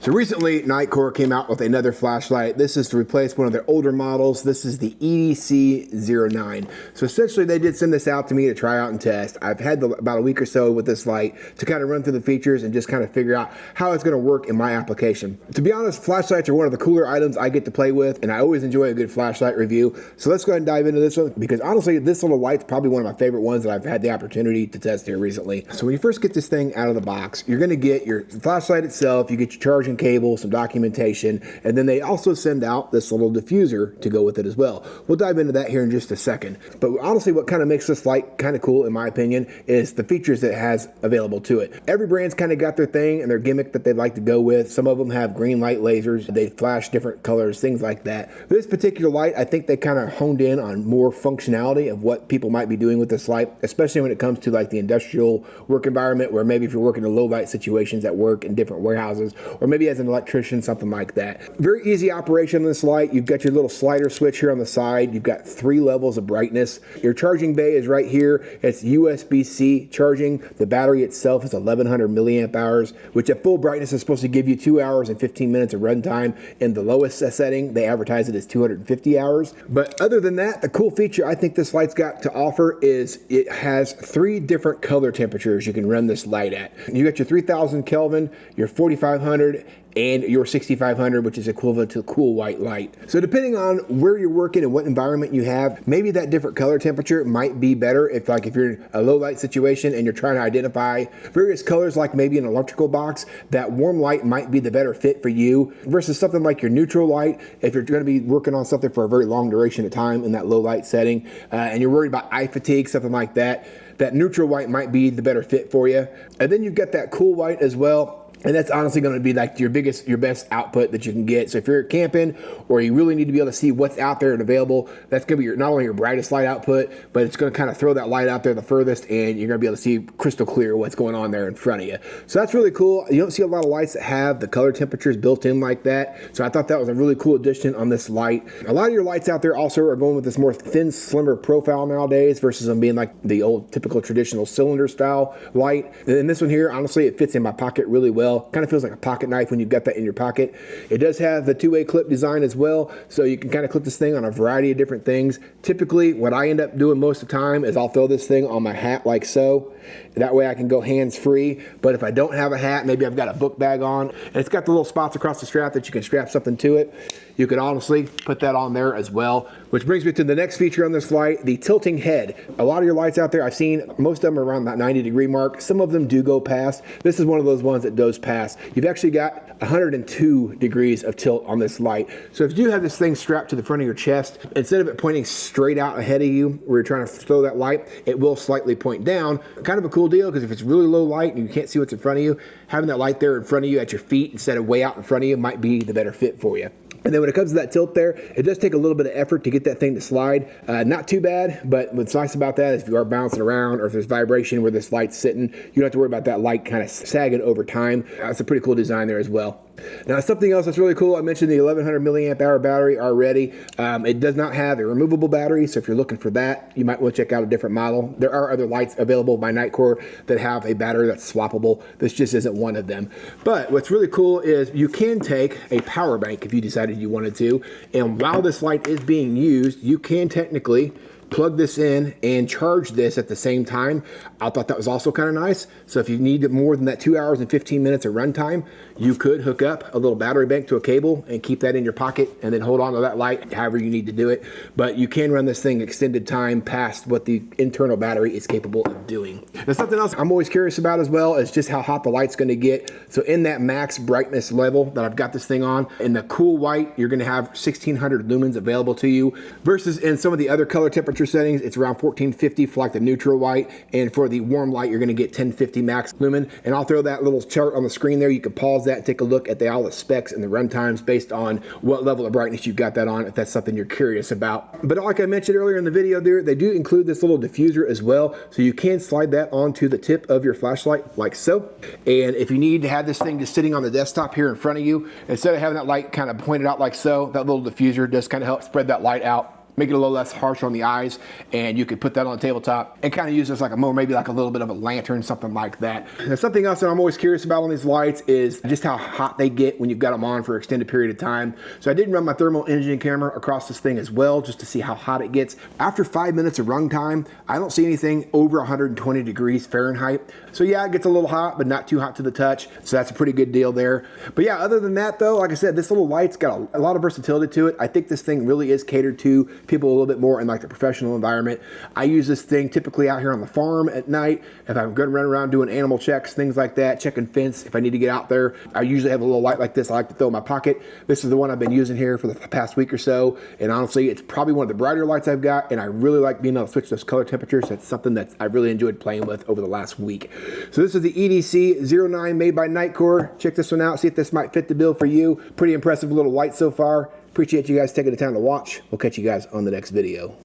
So recently, Nitecore came out with another flashlight. This is to replace one of their older models. This is the EDC09. So essentially, they did send this out to me to try out and test. I've had about a week or so with this light to kind of run through the features and just kind of figure out how it's going to work in my application. To be honest, flashlights are one of the cooler items I get to play with, and I always enjoy a good flashlight review. So let's go ahead and dive into this one, because honestly, this little light's probably one of my favorite ones that I've had the opportunity to test here recently. So when you first get this thing out of the box, you're going to get your flashlight itself, you get your charging cable, some documentation, and then they also send out this little diffuser to go with it as well. We'll dive into that here in just a second. But honestly, what kind of makes this light kind of cool, in my opinion, is the features that it has available to it. Every brand's kind of got their thing and their gimmick that they'd like to go with. Some of them have green light lasers, they flash different colors, things like that. This particular light, I think they kind of honed in on more functionality of what people might be doing with this light, especially when it comes to like the industrial work environment, where maybe if you're working in low light situations at work in different warehouses, or maybe as an electrician, something like that. Very easy operation on this light. You've got your little slider switch here on the side. You've got 3 levels of brightness. Your charging bay is right here. It's USB-C charging. The battery itself is 1100 milliamp hours, which at full brightness is supposed to give you 2 hours and 15 minutes of runtime. In the lowest setting, they advertise it as 250 hours. But other than that, the cool feature I think this light's got to offer is it has 3 different color temperatures you can run this light at. You got your 3000 Kelvin, your 4500, and your 6500, which is equivalent to cool white light. So depending on where you're working and what environment you have, maybe that different color temperature might be better if you're in a low light situation and you're trying to identify various colors, like maybe an electrical box. That warm light might be the better fit for you versus something like your neutral light if you're going to be working on something for a very long duration of time in that low light setting, and you're worried about eye fatigue, something like that. That neutral white might be the better fit for you. And then you've got that cool white as well. And that's honestly going to be like your best output that you can get. So if you're camping or you really need to be able to see what's out there and available, that's going to be not only your brightest light output, but it's going to kind of throw that light out there the furthest, and you're going to be able to see crystal clear what's going on there in front of you. So that's really cool. You don't see a lot of lights that have the color temperatures built in like that. So I thought that was a really cool addition on this light. A lot of your lights out there also are going with this more thin, slimmer profile nowadays versus them being like the old typical traditional cylinder style light. And this one here, honestly, it fits in my pocket really well. Kind of feels like a pocket knife when you've got that in your pocket. It does have the 2-way clip design as well, so you can kind of clip this thing on a variety of different things. Typically, what I end up doing most of the time is I'll throw this thing on my hat like so. That way I can go hands-free. But if I don't have a hat, maybe I've got a book bag on, and it's got the little spots across the strap that you can strap something to it. You can honestly put that on there as well. Which brings me to the next feature on this light, the tilting head. A lot of your lights out there, I've seen most of them are around that 90-degree mark. Some of them do go past. This is one of those ones that does pass. You've actually got 102 degrees of tilt on this light. So if you do have this thing strapped to the front of your chest, instead of it pointing straight out ahead of you where you're trying to throw that light, it will slightly point down. Kind of a cool deal, because if it's really low light and you can't see what's in front of you, having that light there in front of you at your feet instead of way out in front of you might be the better fit for you. And then when it comes to that tilt there, it does take a little bit of effort to get that thing to slide. Not too bad, but what's nice about that is if you are bouncing around or if there's vibration where this light's sitting, you don't have to worry about that light kind of sagging over time. That's a pretty cool design there as well. Now, something else that's really cool, I mentioned the 1100 milliamp hour battery already. It does not have a removable battery, so if you're looking for that, you might want to check out a different model. There are other lights available by Nitecore that have a battery that's swappable. This just isn't one of them. But what's really cool is you can take a power bank if you decided you wanted to, and while this light is being used, you can technically plug this in and charge this at the same time. I thought that was also kind of nice. So if you need more than that 2 hours and 15 minutes of runtime, you could hook up a little battery bank to a cable and keep that in your pocket and then hold on to that light however you need to do it. But you can run this thing extended time past what the internal battery is capable of doing. Now, something else I'm always curious about as well is just how hot the light's going to get. So in that max brightness level that I've got this thing on, in the cool white, you're going to have 1600 lumens available to you, versus in some of the other color temperature settings, it's around 1450 for like the neutral white, and for the warm light, you're going to get 1050 max lumen. And I'll throw that little chart on the screen there. You can pause that and take a look at all the specs and the run times based on what level of brightness you've got that on, if that's something you're curious about. But like I mentioned earlier in the video there, they do include this little diffuser as well, so you can slide that onto the tip of your flashlight like so. And if you need to have this thing just sitting on the desktop here in front of you, instead of having that light kind of pointed out like so, that little diffuser does kind of help spread that light out make it a little less harsh on the eyes, and you could put that on the tabletop and kind of use this like a more, maybe like a little bit of a lantern, something like that. Now, something else that I'm always curious about on these lights is just how hot they get when you've got them on for an extended period of time. So I did run my thermal imaging camera across this thing as well, just to see how hot it gets. After 5 minutes of run time, I don't see anything over 120 degrees Fahrenheit. So yeah, it gets a little hot, but not too hot to the touch. So that's a pretty good deal there. But yeah, other than that though, like I said, this little light's got a lot of versatility to it. I think this thing really is catered to people a little bit more in like the professional environment. I use this thing typically out here on the farm at night. If I'm going to run around doing animal checks, things like that, checking fence, if I need to get out there, I usually have a little light like this I like to throw in my pocket. This is the one I've been using here for the past week or so. And honestly, it's probably one of the brighter lights I've got. And I really like being able to switch those color temperatures. That's something that I really enjoyed playing with over the last week. So this is the EDC09 made by Nitecore. Check this one out, see if this might fit the bill for you. Pretty impressive little light so far. Appreciate you guys taking the time to watch. We'll catch you guys on the next video.